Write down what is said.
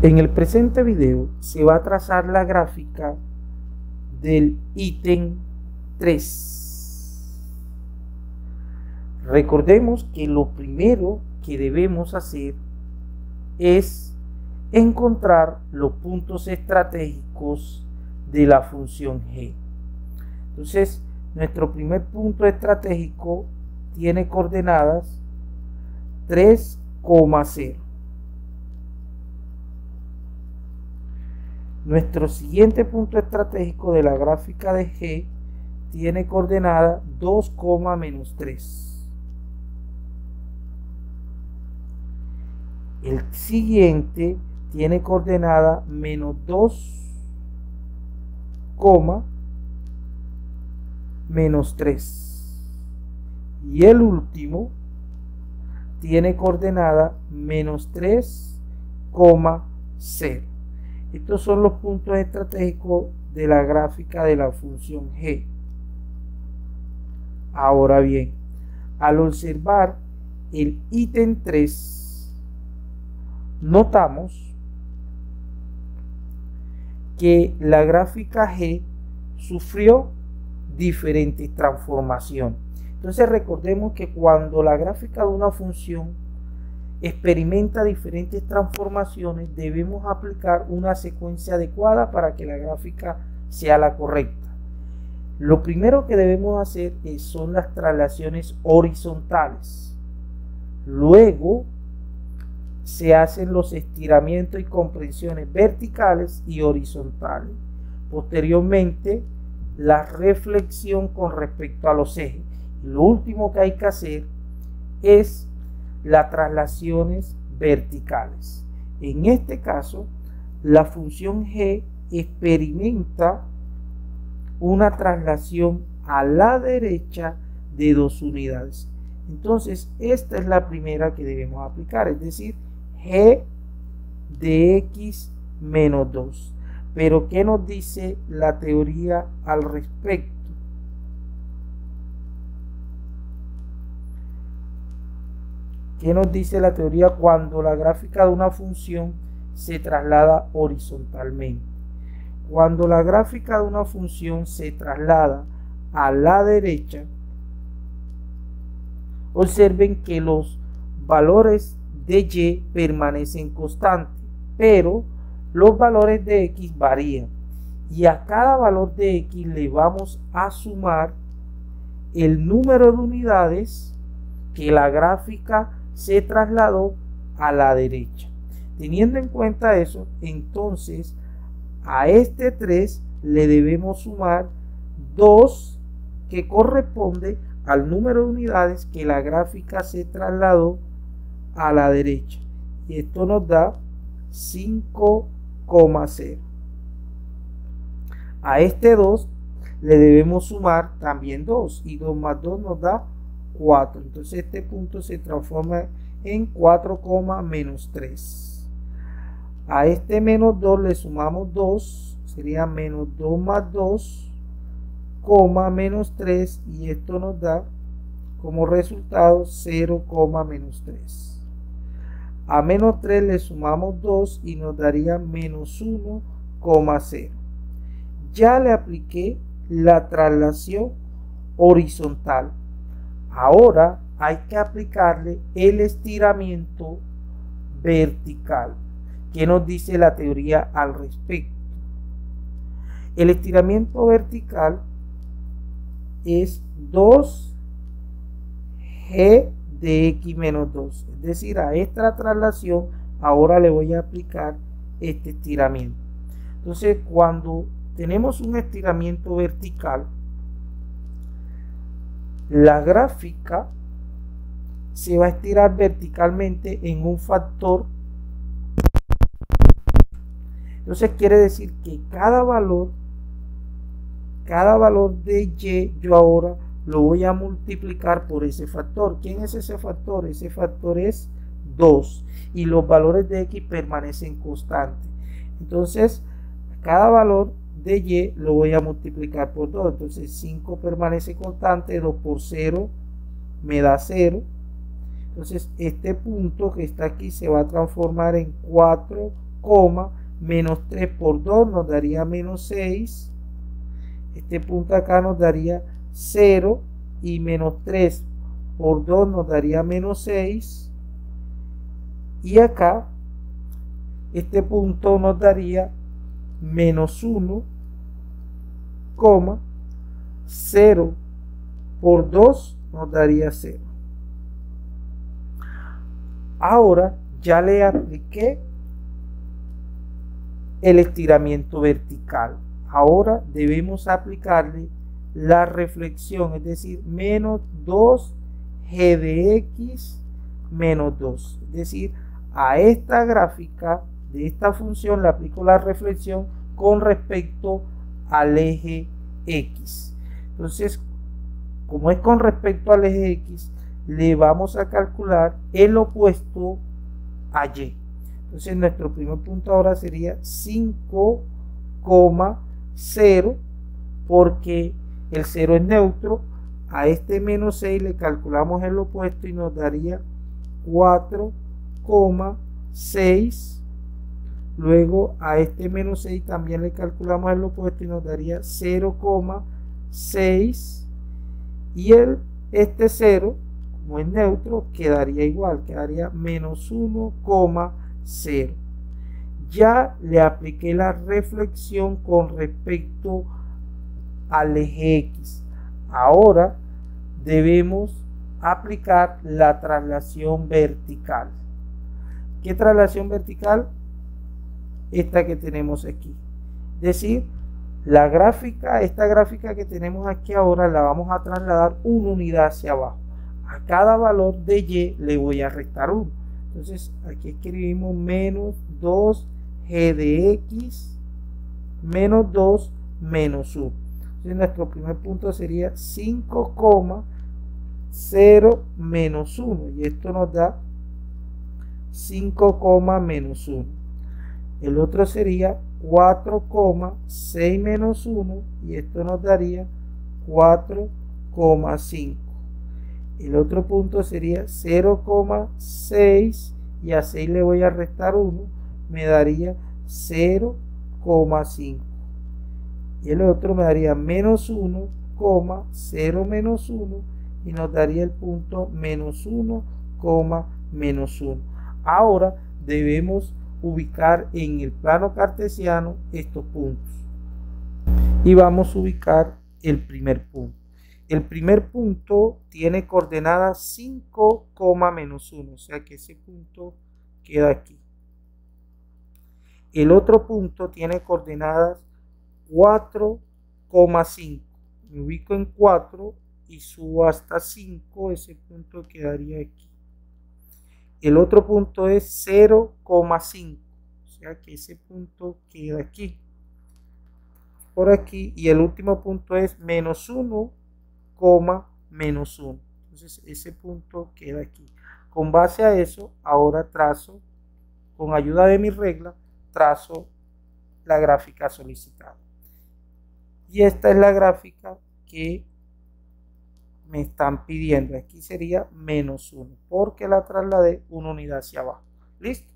En el presente video se va a trazar la gráfica del ítem 3. Recordemos que lo primero que debemos hacer es encontrar los puntos estratégicos de la función g. Entonces, nuestro primer punto estratégico tiene coordenadas 3,0. Nuestro siguiente punto estratégico de la gráfica de G tiene coordenada 2, -3. El siguiente tiene coordenada -2, -3. Y el último tiene coordenada -3, 0. Estos son los puntos estratégicos de la gráfica de la función g. Ahora bien, al observar el ítem 3, notamos que la gráfica g sufrió diferentes transformaciones. Entonces recordemos que cuando la gráfica de una función experimenta diferentes transformaciones, debemos aplicar una secuencia adecuada para que la gráfica sea la correcta. Lo primero que debemos hacer son las traslaciones horizontales. Luego se hacen los estiramientos y comprensiones verticales y horizontales. Posteriormente, la reflexión con respecto a los ejes. Y lo último que hay que hacer es las traslaciones verticales. En este caso, la función g experimenta una traslación a la derecha de 2 unidades. Entonces, esta es la primera que debemos aplicar, es decir, g de x menos 2. Pero, ¿qué nos dice la teoría al respecto? ¿Qué nos dice la teoría cuando la gráfica de una función se traslada horizontalmente? Cuando la gráfica de una función se traslada a la derecha, observen que los valores de y permanecen constantes, pero los valores de x varían. Y a cada valor de x le vamos a sumar el número de unidades que la gráfica se trasladó a la derecha. Teniendo en cuenta eso, entonces a este 3 le debemos sumar 2, que corresponde al número de unidades que la gráfica se trasladó a la derecha. Y esto nos da 5,0. A este 2 le debemos sumar también 2, y 2 más 2 nos da 4. Entonces este punto se transforma en 4, -3. A este menos 2 le sumamos 2, sería -2 más 2, -3, y esto nos da como resultado 0, -3. A -3 le sumamos 2 y nos daría -1,0. Ya le apliqué la traslación horizontal. Ahora hay que aplicarle el estiramiento vertical. ¿Qué nos dice la teoría al respecto? El estiramiento vertical es 2g de x menos 2. Es decir, a esta traslación ahora le voy a aplicar este estiramiento. Entonces, cuando tenemos un estiramiento vertical, la gráfica se va a estirar verticalmente en un factor. Entonces quiere decir que cada valor de y yo ahora lo voy a multiplicar por ese factor. ¿Quién es ese factor? Ese factor es 2 y los valores de x permanecen constantes. Entonces cada valor de y lo voy a multiplicar por 2. Entonces 5 permanece constante, 2 por 0 me da 0. Entonces este punto que está aquí se va a transformar en 4, coma, menos 3 por 2 nos daría menos 6. Este punto acá nos daría 0 y menos 3 por 2 nos daría menos 6. Y acá este punto nos daría menos 1, 0 por 2 nos daría 0. Ahora ya le apliqué el estiramiento vertical. Ahora debemos aplicarle la reflexión, es decir, menos 2 g de x menos 2. Es decir, a esta gráfica de esta función le aplico la reflexión con respecto al eje x. Entonces, como es con respecto al eje x, le vamos a calcular el opuesto a y. Entonces nuestro primer punto ahora sería 5,0, porque el 0 es neutro. A este menos 6 le calculamos el opuesto y nos daría 4,6. Luego a este menos 6 también le calculamos el opuesto y nos daría 0,6. Y este 0, como es neutro, quedaría igual, quedaría menos 1,0. Ya le apliqué la reflexión con respecto al eje x. Ahora debemos aplicar la traslación vertical. ¿Qué traslación vertical? Esta que tenemos aquí. Es decir, la gráfica, esta gráfica que tenemos aquí ahora la vamos a trasladar una unidad hacia abajo. A cada valor de y le voy a restar 1. Entonces aquí escribimos menos 2 g de x menos 2 menos 1. Entonces nuestro primer punto sería 5,0 menos 1. Y esto nos da 5, menos 1. El otro sería 4,6 menos 1 y esto nos daría 4,5. El otro punto sería 0,6 y a 6 le voy a restar 1, me daría 0,5. Y el otro me daría menos 1, 0 menos 1 y nos daría el punto menos 1, menos 1. Ahora debemos ubicar en el plano cartesiano estos puntos y vamos a ubicar el primer punto. El primer punto tiene coordenadas 5, menos 1, o sea que ese punto queda aquí. El otro punto tiene coordenadas 4,5. Me ubico en 4 y subo hasta 5, ese punto quedaría aquí. El otro punto es 0,5, o sea que ese punto queda aquí, por aquí. Y el último punto es menos 1, menos 1. Entonces ese punto queda aquí. Con base a eso, ahora trazo, con ayuda de mi regla, trazo la gráfica solicitada. Y esta es la gráfica que me están pidiendo. Aquí sería menos 1 porque la trasladé una unidad hacia abajo. ¿Listo?